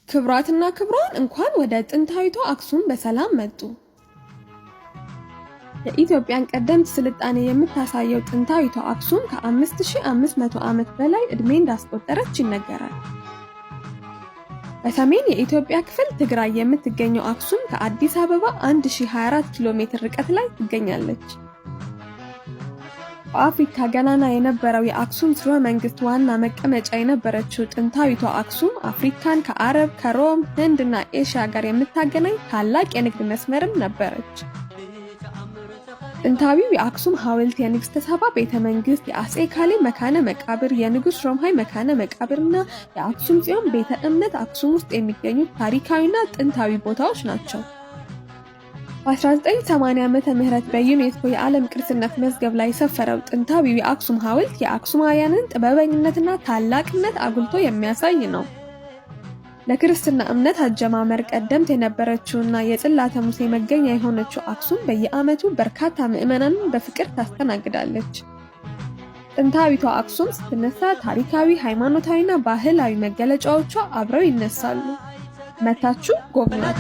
ክብራትና ክብራን እንኳን ወደ ጥንታዊቷ አክሱም በሰላም መጡ። የኢትዮጵያን ቀደምት ስልጣኔ የምታሳየው ጥንታዊቷ አክሱም ከ5500 ዓመት በላይ ዕድሜ እንዳስቆጠረች ይነገራል። በሰሜን የኢትዮጵያ ክፍል ትግራይ የምትገኘው አክሱም ከአዲስ አበባ 1024 ኪሎ ሜትር ርቀት ላይ ትገኛለች። በአፍሪካ ገናና የነበረው የአክሱም ሥርወ መንግስት ዋና መቀመጫ የነበረችው ጥንታዊቷ አክሱም አፍሪካን ከአረብ፣ ከሮም፣ ህንድ እና ኤሽያ ጋር የምታገናኝ ታላቅ የንግድ መስመርም ነበረች። ጥንታዊው የአክሱም ሐውልት፣ የንግሥተ ሳባ ቤተ መንግስት፣ የአፄ ካሌብ መካነ መቃብር፣ የንጉሥ ሮምሃይ መካነ መቃብርና የአክሱም ጽዮን ቤተ እምነት አክሱም ውስጥ የሚገኙ ታሪካዊና ጥንታዊ ቦታዎች ናቸው። በ1980 ዓመተ ምህረት በዩኔስኮ የዓለም ቅርስነት መዝገብ ላይ የሰፈረው ጥንታዊው የአክሱም ሐውልት የአክሱማውያንን ጥበበኝነትና ታላቅነት አጉልቶ የሚያሳይ ነው። ለክርስትና እምነት አጀማመር ቀደምት የነበረችውና የጽላተ ሙሴ መገኛ የሆነችው አክሱም በየዓመቱ በርካታ ምዕመናንን በፍቅር ታስተናግዳለች። ጥንታዊቷ አክሱም ስትነሳ ታሪካዊ፣ ሃይማኖታዊና ባህላዊ መገለጫዎቿ አብረው ይነሳሉ። መታችሁ ጎብኟት።